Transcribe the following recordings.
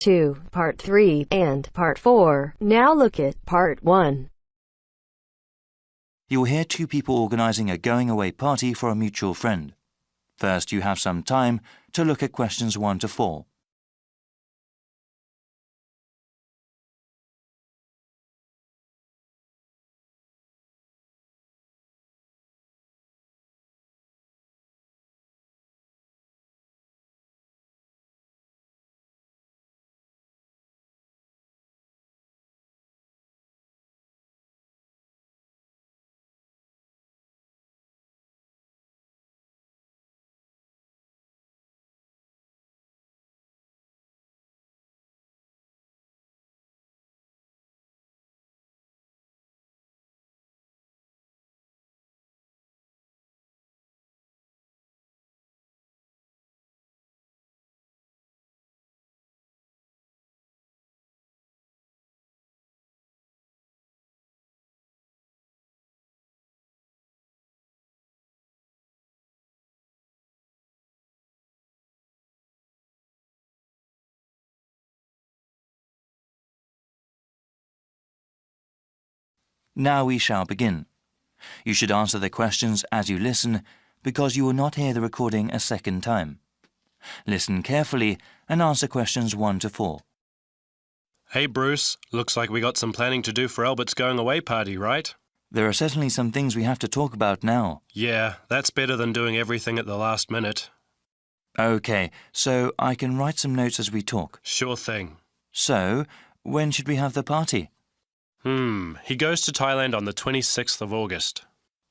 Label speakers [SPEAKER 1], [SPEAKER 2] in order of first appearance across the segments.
[SPEAKER 1] 2, Part 3, and Part 4. Now look at Part 1.
[SPEAKER 2] You'll hear two people organising a going-away party for a mutual friend. First, you have some time to look at questions 1 to 4. Now we shall begin. You should answer the questions as you listen, because you will not hear the recording a second time. Listen carefully and answer questions 1 to 4.
[SPEAKER 3] Hey Bruce, looks like we got some planning to do for Albert's going-away party, right?
[SPEAKER 2] There are certainly some things we have to talk about now.
[SPEAKER 3] Yeah, that's better than doing everything at the last minute.
[SPEAKER 2] OK, so I can write some notes as we talk.
[SPEAKER 3] Sure thing.
[SPEAKER 2] So, when should we have the party?
[SPEAKER 3] He goes to Thailand on the 26th of August.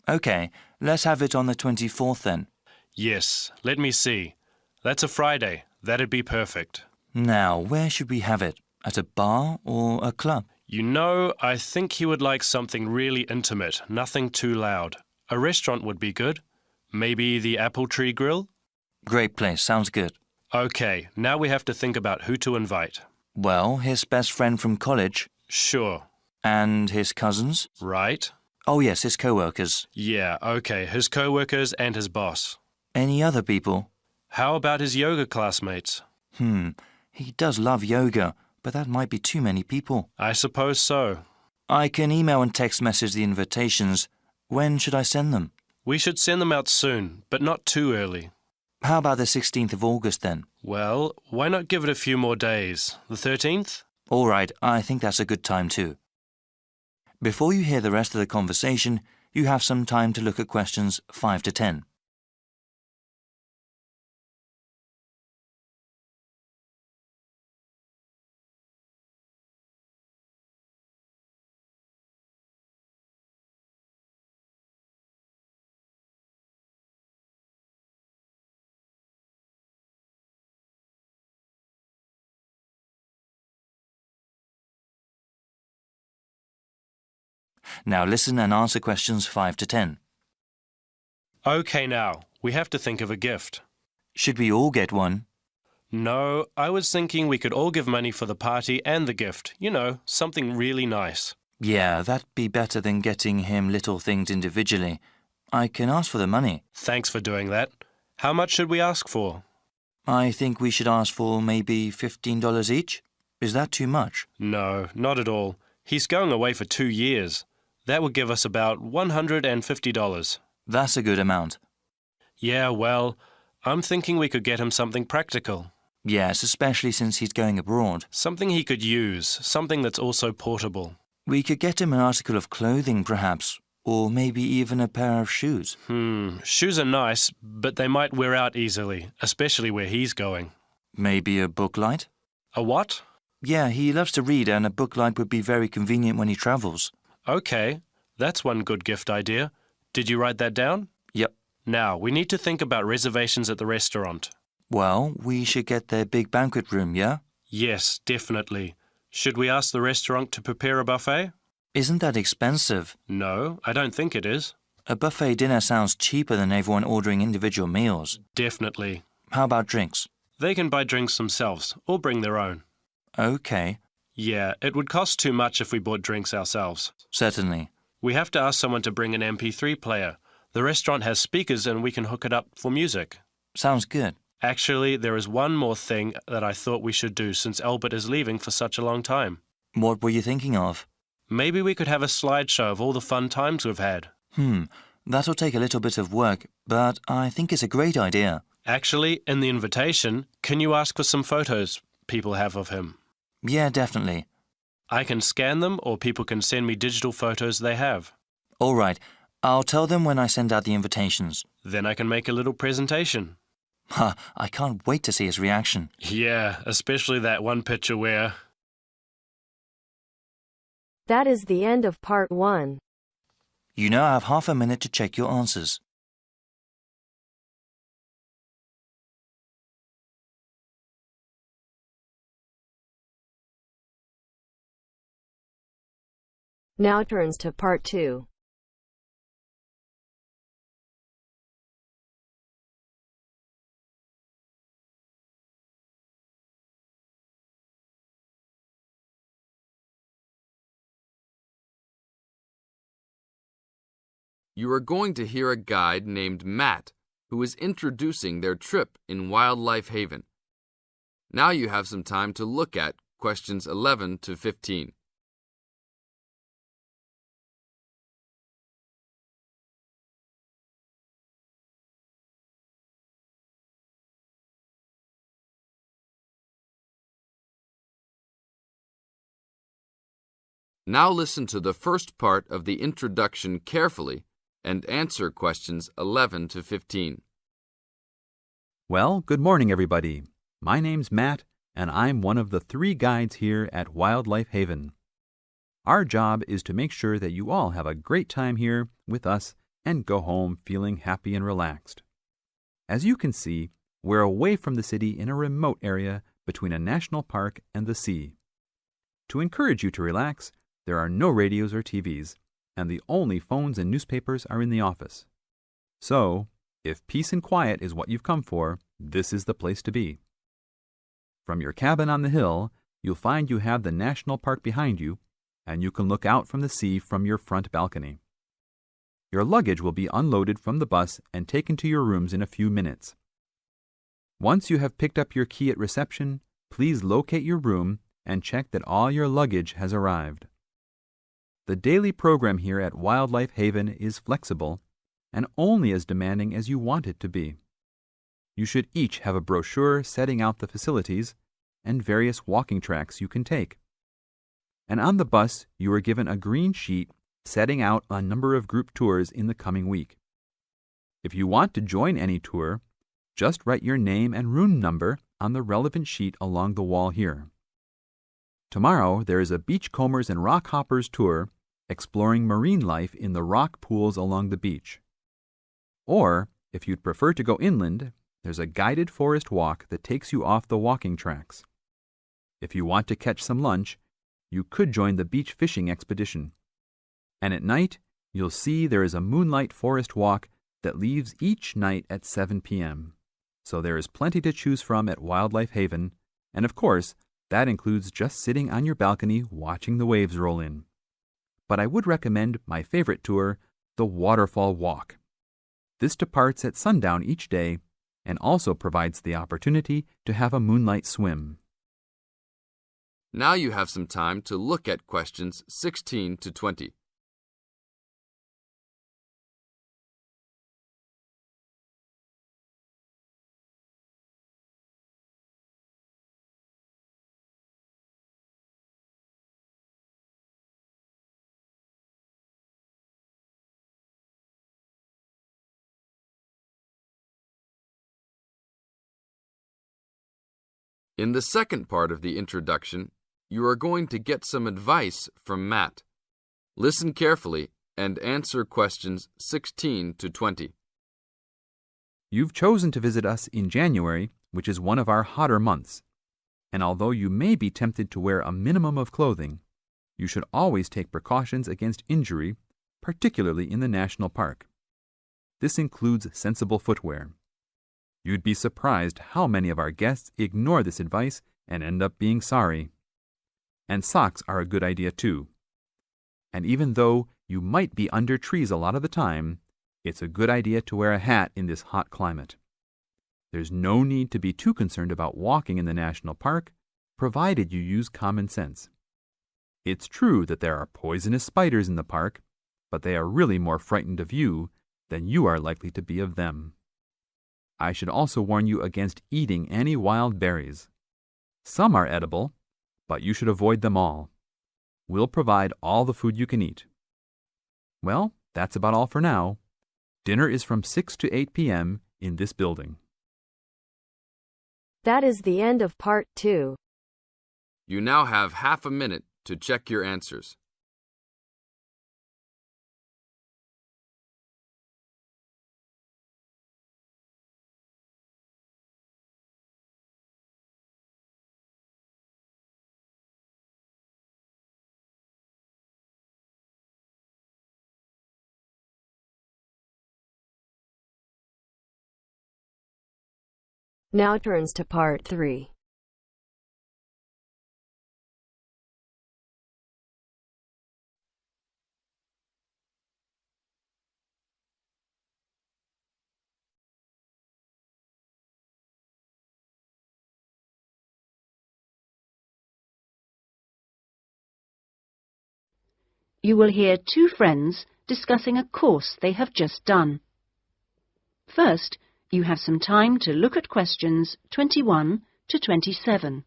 [SPEAKER 2] OK, let's have it on the 24th then.
[SPEAKER 3] Yes, let me see. That's a Friday. That'd be perfect.
[SPEAKER 2] Now, where should we have it? At a bar or a club?
[SPEAKER 3] You know, I think he would like something really intimate, nothing too loud. A restaurant would be good. Maybe the Apple Tree Grill?
[SPEAKER 2] Great place, sounds good.
[SPEAKER 3] OK, now we have to think about who to invite.
[SPEAKER 2] Well, his best friend from college.
[SPEAKER 3] Sure.
[SPEAKER 2] And his cousins?
[SPEAKER 3] Right.
[SPEAKER 2] Oh yes, his co-workers.
[SPEAKER 3] Yeah, OK, his co-workers and his boss.
[SPEAKER 2] Any other people?
[SPEAKER 3] How about his yoga classmates?
[SPEAKER 2] He does love yoga, but that might be too many people.
[SPEAKER 3] I suppose so.
[SPEAKER 2] I can email and text message the invitations. When should I send them?
[SPEAKER 3] We should send them out soon, but not too early.
[SPEAKER 2] How about the 16th of August then?
[SPEAKER 3] Well, why not give it a few more days? The 13th?
[SPEAKER 2] All right, I think that's a good time too. Before you hear the rest of the conversation, you have some time to look at questions 5 to 10. Now listen and answer questions 5 to 10.
[SPEAKER 3] OK now, we have to think of a gift.
[SPEAKER 2] Should we all get one?
[SPEAKER 3] No, I was thinking we could all give money for the party and the gift. You know, something really nice.
[SPEAKER 2] Yeah, that'd be better than getting him little things individually. I can ask for the money.
[SPEAKER 3] Thanks for doing that. How much should we ask for?
[SPEAKER 2] I think we should ask for maybe $15 each. Is that too much?
[SPEAKER 3] No, not at all. He's going away for 2 years. That would give us about $150.
[SPEAKER 2] That's a good amount.
[SPEAKER 3] Yeah, well, I'm thinking we could get him something practical.
[SPEAKER 2] Yes, especially since he's going abroad.
[SPEAKER 3] Something he could use, something that's also portable.
[SPEAKER 2] We could get him an article of clothing, perhaps, or maybe even a pair of shoes.
[SPEAKER 3] Shoes are nice, but they might wear out easily, especially where he's going.
[SPEAKER 2] Maybe a book light?
[SPEAKER 3] A what?
[SPEAKER 2] Yeah, he loves to read, and a book light would be very convenient when he travels.
[SPEAKER 3] OK, that's one good gift idea. Did you write that down?
[SPEAKER 2] Yep.
[SPEAKER 3] Now, we need to think about reservations at the restaurant.
[SPEAKER 2] Well, we should get their big banquet room, yeah?
[SPEAKER 3] Yes, definitely. Should we ask the restaurant to prepare a buffet?
[SPEAKER 2] Isn't that expensive?
[SPEAKER 3] No, I don't think it is.
[SPEAKER 2] A buffet dinner sounds cheaper than everyone ordering individual meals.
[SPEAKER 3] Definitely.
[SPEAKER 2] How about drinks?
[SPEAKER 3] They can buy drinks themselves, or bring their own.
[SPEAKER 2] OK.
[SPEAKER 3] Yeah, it would cost too much if we bought drinks ourselves.
[SPEAKER 2] Certainly.
[SPEAKER 3] We have to ask someone to bring an MP3 player. The restaurant has speakers and we can hook it up for music.
[SPEAKER 2] Sounds good.
[SPEAKER 3] Actually, there is one more thing that I thought we should do since Albert is leaving for such a long time.
[SPEAKER 2] What were you thinking of?
[SPEAKER 3] Maybe we could have a slideshow of all the fun times we've had.
[SPEAKER 2] That'll take a little bit of work, but I think it's a great idea.
[SPEAKER 3] Actually, in the invitation, can you ask for some photos people have of him?
[SPEAKER 2] Yeah, definitely.
[SPEAKER 3] I can scan them, or people can send me digital photos they have.
[SPEAKER 2] All right, I'll tell them when I send out the invitations.
[SPEAKER 3] Then I can make a little presentation.
[SPEAKER 2] I can't wait to see his reaction.
[SPEAKER 3] Yeah, especially that one picture where...
[SPEAKER 1] That is the end of part 1.
[SPEAKER 2] You now have half a minute to check your answers.
[SPEAKER 1] Now turns to part 2.
[SPEAKER 4] You are going to hear a guide named Matt who is introducing their trip in Wildlife Haven. Now you have some time to look at questions 11 to 15. Now listen to the first part of the introduction carefully and answer questions 11 to 15.
[SPEAKER 5] Well, good morning, everybody. My name's Matt, and I'm one of the 3 guides here at Wildlife Haven. Our job is to make sure that you all have a great time here with us and go home feeling happy and relaxed. As you can see, we're away from the city in a remote area between a national park and the sea. To encourage you to relax, there are no radios or TVs, and the only phones and newspapers are in the office. So, if peace and quiet is what you've come for, this is the place to be. From your cabin on the hill, you'll find you have the national park behind you, and you can look out from the sea from your front balcony. Your luggage will be unloaded from the bus and taken to your rooms in a few minutes. Once you have picked up your key at reception, please locate your room and check that all your luggage has arrived. The daily program here at Wildlife Haven is flexible and only as demanding as you want it to be. You should each have a brochure setting out the facilities and various walking tracks you can take. And on the bus, you are given a green sheet setting out a number of group tours in the coming week. If you want to join any tour, just write your name and room number on the relevant sheet along the wall here. Tomorrow, there is a beachcombers and rock hoppers tour exploring marine life in the rock pools along the beach. Or, if you'd prefer to go inland, there's a guided forest walk that takes you off the walking tracks. If you want to catch some lunch, you could join the beach fishing expedition. And at night, you'll see there is a moonlight forest walk that leaves each night at 7 p.m. So there is plenty to choose from at Wildlife Haven, and of course, that includes just sitting on your balcony watching the waves roll in. But I would recommend my favorite tour, the Waterfall Walk. This departs at sundown each day and also provides the opportunity to have a moonlight swim.
[SPEAKER 4] Now you have some time to look at questions 16 to 20. In the second part of the introduction, you are going to get some advice from Matt. Listen carefully and answer questions 16 to 20.
[SPEAKER 5] You've chosen to visit us in January, which is one of our hotter months. And although you may be tempted to wear a minimum of clothing, you should always take precautions against injury, particularly in the national park. This includes sensible footwear. You'd be surprised how many of our guests ignore this advice and end up being sorry. And socks are a good idea too. And even though you might be under trees a lot of the time, it's a good idea to wear a hat in this hot climate. There's no need to be too concerned about walking in the national park, provided you use common sense. It's true that there are poisonous spiders in the park, but they are really more frightened of you than you are likely to be of them. I should also warn you against eating any wild berries. Some are edible, but you should avoid them all. We'll provide all the food you can eat. Well, that's about all for now. Dinner is from 6 to 8 p.m. in this building.
[SPEAKER 1] That is the end of part 2.
[SPEAKER 4] You now have half a minute to check your answers.
[SPEAKER 1] Now turns to part 3.
[SPEAKER 6] You will hear two friends discussing a course they have just done. First, you have some time to look at questions 21 to 27.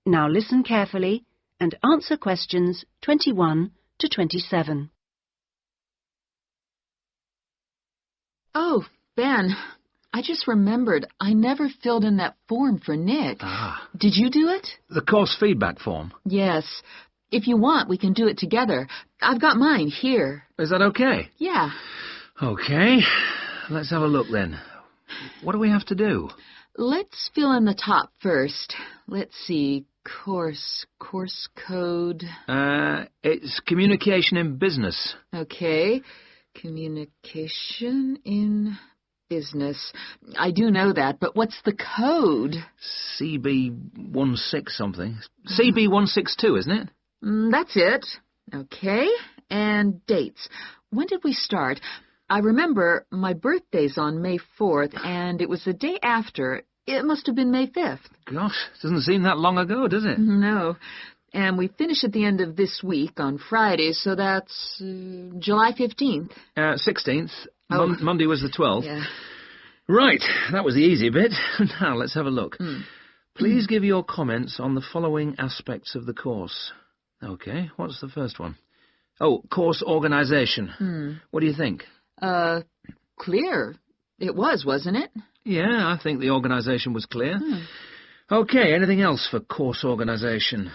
[SPEAKER 6] Now listen carefully and answer questions 21 to 27.
[SPEAKER 7] Oh, Ben, I just remembered I never filled in that form for Nick.
[SPEAKER 8] Ah,
[SPEAKER 7] Did you do it?
[SPEAKER 8] the course feedback form.
[SPEAKER 7] Yes. If you want, we can do it together. I've got mine here.
[SPEAKER 8] Is that okay?
[SPEAKER 7] Yeah.
[SPEAKER 8] Okay, let's have a look then. What do we have to do?
[SPEAKER 7] Let's fill in the top first. Let's see. Course code.
[SPEAKER 8] It's communication in business.
[SPEAKER 7] Okay. Communication in business. I do know that, but what's the code?
[SPEAKER 8] CB16 something. CB162, isn't it?
[SPEAKER 7] That's it. Okay. And dates. When did we start? I remember my birthday's on May 4th, and it was the day after. It must have been May 5th.
[SPEAKER 8] Gosh, doesn't seem that long ago, does it?
[SPEAKER 7] No. And we finish at the end of this week on Friday, so that's July 15th.
[SPEAKER 8] 16th.
[SPEAKER 7] Oh.
[SPEAKER 8] Monday was the 12th.
[SPEAKER 7] Yeah.
[SPEAKER 8] Right, that was the easy bit. Now, let's have a look. Please give your comments on the following aspects of the course. Okay, what's the first one? Oh, course organisation. What do you think?
[SPEAKER 7] Clear. It was, wasn't it?
[SPEAKER 8] Yeah, I think the organisation was clear. Okay, anything else for course organisation?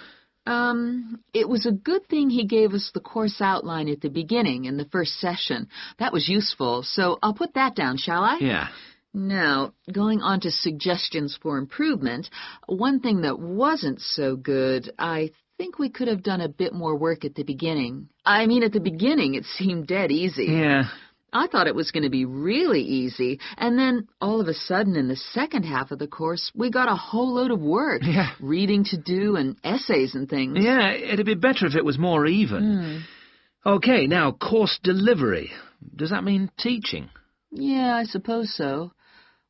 [SPEAKER 7] It was a good thing he gave us the course outline at the beginning in the first session. That was useful, so I'll put that down, shall I?
[SPEAKER 8] Yeah.
[SPEAKER 7] Now, going on to suggestions for improvement, one thing that wasn't so good, I think we could have done a bit more work at the beginning. I mean, at the beginning it seemed dead easy.
[SPEAKER 8] Yeah.
[SPEAKER 7] I thought it was going to be really easy, and then all of a sudden in the second half of the course, we got a whole load of work.
[SPEAKER 8] Yeah.
[SPEAKER 7] Reading to do and essays and things.
[SPEAKER 8] Yeah, it'd be better if it was more even. Okay, now, course delivery. Does that mean teaching?
[SPEAKER 7] Yeah, I suppose so.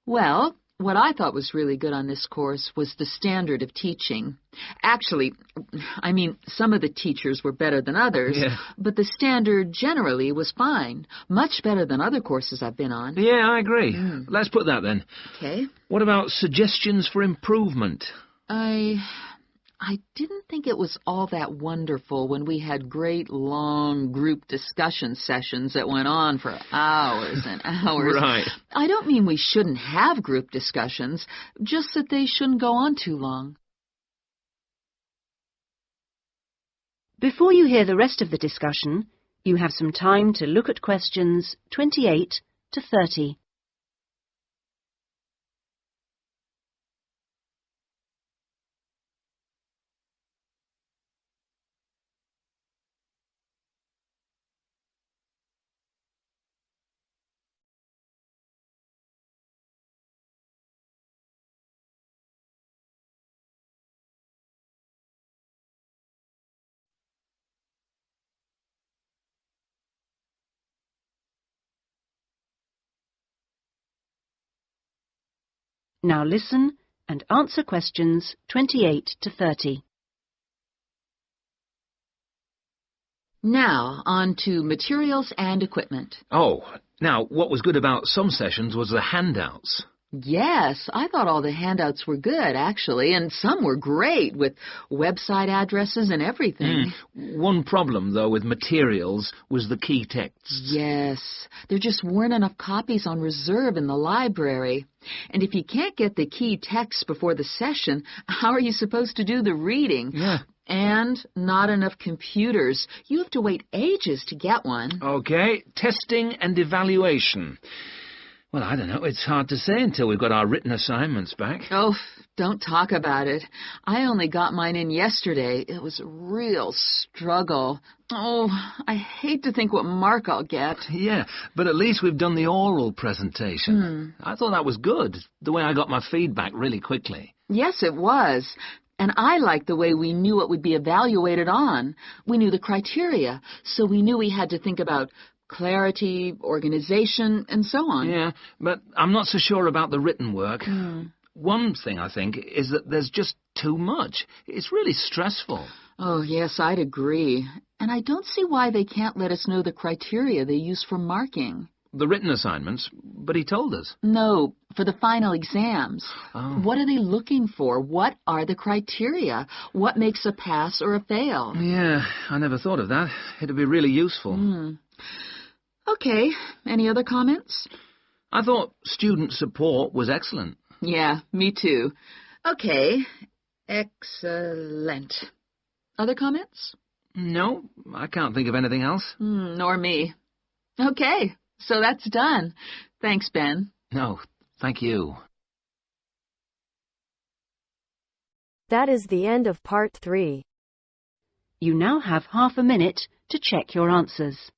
[SPEAKER 7] Well, what I thought was really good on this course was the standard of teaching. Actually, I mean, some of the teachers were better than others, but the standard generally was fine. Much better than other courses I've been on.
[SPEAKER 8] Yeah, I agree. Let's put that then.
[SPEAKER 7] Okay.
[SPEAKER 8] What about suggestions for improvement?
[SPEAKER 7] I didn't think it was all that wonderful when we had great, long group discussion sessions that went on for hours and hours.
[SPEAKER 8] Right.
[SPEAKER 7] I don't mean we shouldn't have group discussions, just that they shouldn't go on too long.
[SPEAKER 6] Before you hear the rest of the discussion, you have some time to look at questions 28 to 30. Now listen and answer questions 28 to 30.
[SPEAKER 7] Now, on to materials and equipment.
[SPEAKER 8] Oh, now, what was good about some sessions was the handouts.
[SPEAKER 7] Yes, I thought all the handouts were good, actually, and some were great, with website addresses and everything.
[SPEAKER 8] One problem, though, with materials was the key texts.
[SPEAKER 7] Yes, there just weren't enough copies on reserve in the library. And if you can't get the key texts before the session, how are you supposed to do the reading?
[SPEAKER 8] Yeah.
[SPEAKER 7] And not enough computers. You have to wait ages to get one.
[SPEAKER 8] Okay, testing and evaluation. Well, I don't know. It's hard to say until we've got our written assignments back.
[SPEAKER 7] Oh, don't talk about it. I only got mine in yesterday. It was a real struggle. Oh, I hate to think what mark I'll get.
[SPEAKER 8] Yeah, but at least we've done the oral presentation. I thought that was good, the way I got my feedback really quickly.
[SPEAKER 7] Yes, it was. And I liked the way we knew it would be evaluated on. We knew the criteria, so we knew we had to think about clarity, organization, and so on.
[SPEAKER 8] Yeah, but I'm not so sure about the written work. One thing, I think, is that there's just too much. It's really stressful.
[SPEAKER 7] Oh, yes, I'd agree. And I don't see why they can't let us know the criteria they use for marking.
[SPEAKER 8] The written assignments, but he told us.
[SPEAKER 7] No, for the final exams.
[SPEAKER 8] Oh.
[SPEAKER 7] What are they looking for? What are the criteria? What makes a pass or a fail?
[SPEAKER 8] Yeah, I never thought of that. It'd be really useful.
[SPEAKER 7] Okay, any other comments?
[SPEAKER 8] I thought student support was excellent.
[SPEAKER 7] Yeah, me too. Okay, excellent. Other comments?
[SPEAKER 8] No, I can't think of anything else.
[SPEAKER 7] Nor me. Okay, so that's done. Thanks, Ben.
[SPEAKER 8] No, thank you.
[SPEAKER 1] That is the end of part 3.
[SPEAKER 6] You now have half a minute to check your answers.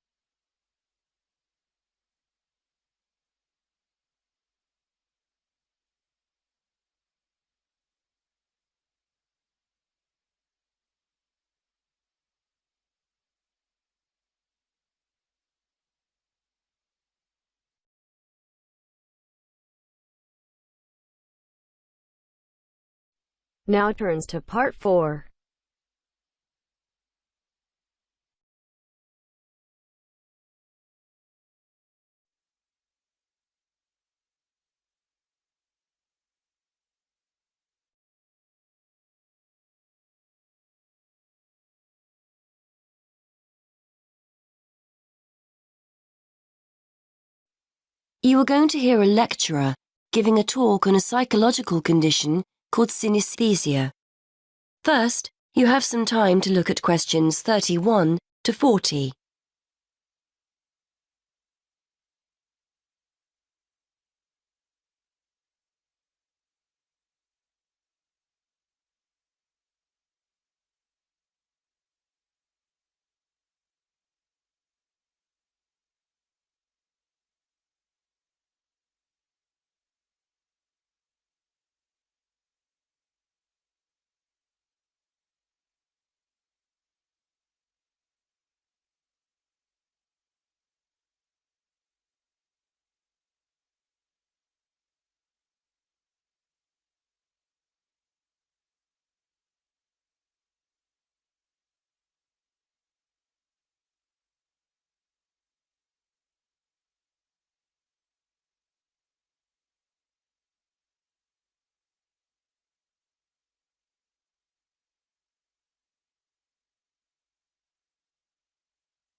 [SPEAKER 1] Now turns to part 4.
[SPEAKER 9] You are going to hear a lecturer giving a talk on a psychological condition called synesthesia. First, you have some time to look at questions 31 to 40.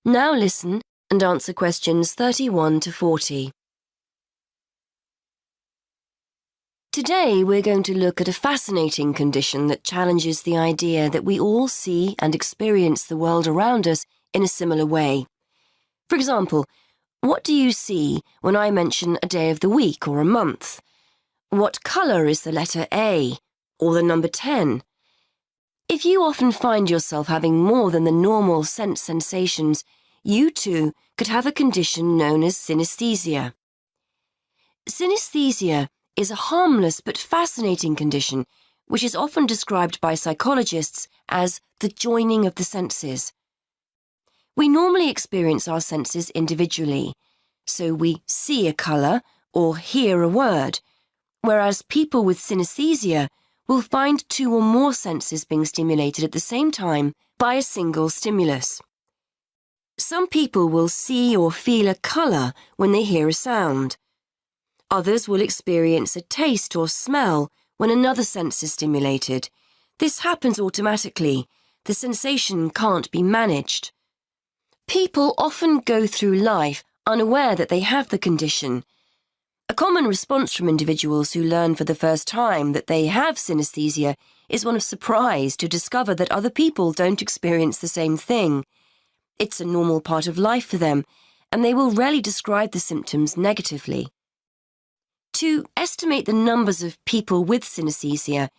[SPEAKER 9] Now listen and answer questions 31 to 40. Today we're going to look at a fascinating condition that challenges the idea that we all see and experience the world around us in a similar way. For example, what do you see when I mention a day of the week or a month? What colour is the letter A or the number 10? If you often find yourself having more than the normal sense sensations, you too could have a condition known as synesthesia. Synesthesia is a harmless but fascinating condition which is often described by psychologists as the joining of the senses. We normally experience our senses individually, so we see a colour or hear a word. whereas people with synesthesia will find 2 or more senses being stimulated at the same time by a single stimulus. Some people will see or feel a colour when they hear a sound. Others will experience a taste or smell when another sense is stimulated. This happens automatically. The sensation can't be managed. People often go through life unaware that they have the condition. A common response from individuals who learn for the first time that they have synesthesia is one of surprise to discover that other people don't experience the same thing. It's a normal part of life for them, and they will rarely describe the symptoms negatively. To estimate the numbers of people with synesthesia,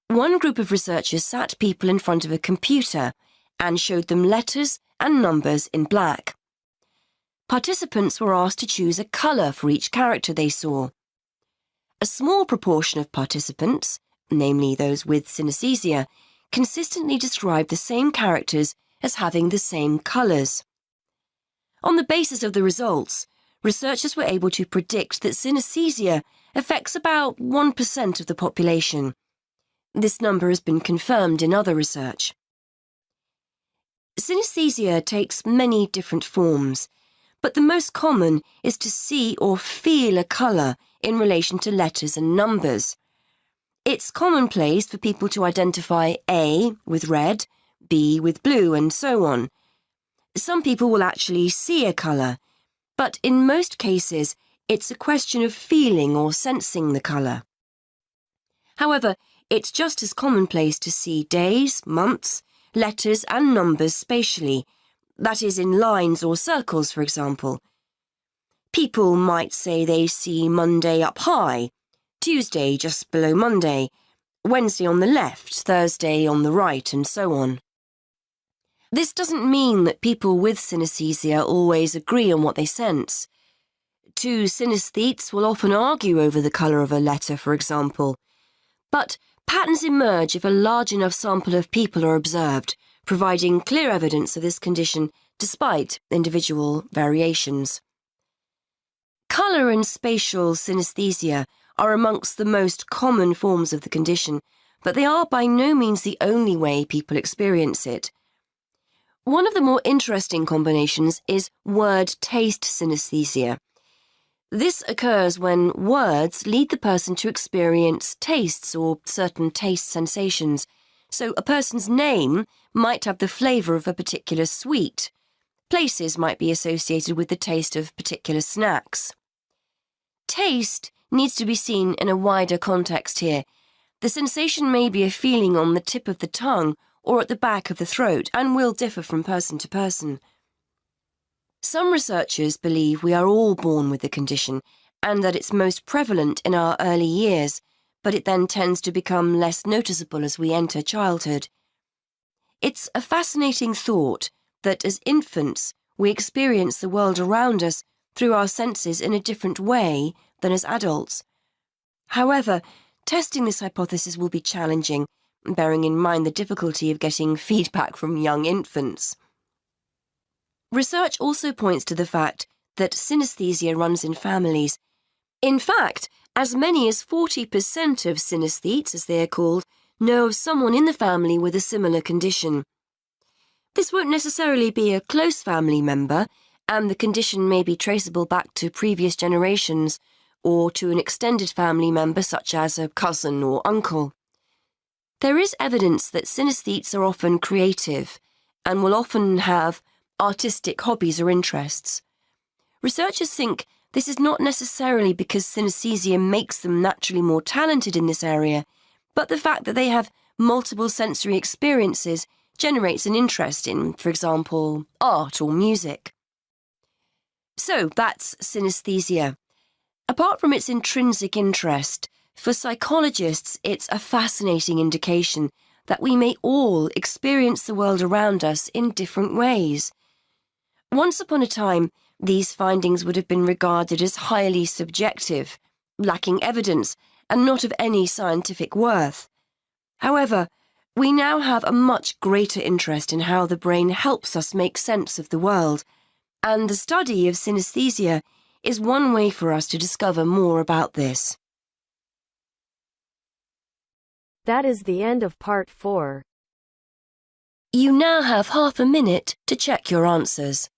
[SPEAKER 9] one group of researchers sat people in front of a computer and showed them letters and numbers in black. Participants were asked to choose a colour for each character they saw. A small proportion of participants, namely those with synesthesia, consistently described the same characters as having the same colours. On the basis of the results, researchers were able to predict that synesthesia affects about 1% of the population. This number has been confirmed in other research. Synesthesia takes many different forms, but the most common is to see or feel a colour in relation to letters and numbers. It's commonplace for people to identify A with red, B with blue, and so on. Some people will actually see a colour, but in most cases it's a question of feeling or sensing the colour. However, it's just as commonplace to see days, months, letters and numbers spatially, that is, in lines or circles, for example. People might say they see Monday up high, Tuesday just below Monday, Wednesday on the left, Thursday on the right, and so on. This doesn't mean that people with synesthesia always agree on what they sense. 2 synesthetes will often argue over the colour of a letter, for example. But patterns emerge if a large enough sample of people are observed, providing clear evidence of this condition despite individual variations. Colour and spatial synesthesia are amongst the most common forms of the condition, but they are by no means the only way people experience it. One of the more interesting combinations is word-taste synesthesia. This occurs when words lead the person to experience tastes or certain taste sensations. So a person's name might have the flavour of a particular sweet. Places might be associated with the taste of particular snacks. Taste needs to be seen in a wider context here. The sensation may be a feeling on the tip of the tongue or at the back of the throat and will differ from person to person. Some researchers believe we are all born with the condition and that it's most prevalent in our early years, but it then tends to become less noticeable as we enter childhood. It's a fascinating thought that as infants we experience the world around us through our senses in a different way than as adults. However, testing this hypothesis will be challenging, bearing in mind the difficulty of getting feedback from young infants. Research also points to the fact that synesthesia runs in families. In fact, as many as 40% of synesthetes, as they are called, know of someone in the family with a similar condition. This won't necessarily be a close family member, and the condition may be traceable back to previous generations or to an extended family member such as a cousin or uncle. There is evidence that synesthetes are often creative and will often have artistic hobbies or interests. Researchers think this is not necessarily because synesthesia makes them naturally more talented in this area, but the fact that they have multiple sensory experiences generates an interest in, for example, art or music. So that's synesthesia. Apart from its intrinsic interest, for psychologists it's a fascinating indication that we may all experience the world around us in different ways. Once upon a time, these findings would have been regarded as highly subjective, lacking evidence, and not of any scientific worth. However, we now have a much greater interest in how the brain helps us make sense of the world, and the study of synesthesia is one way for us to discover more about this.
[SPEAKER 1] That is the end of part 4.
[SPEAKER 9] You now have half a minute to check your answers.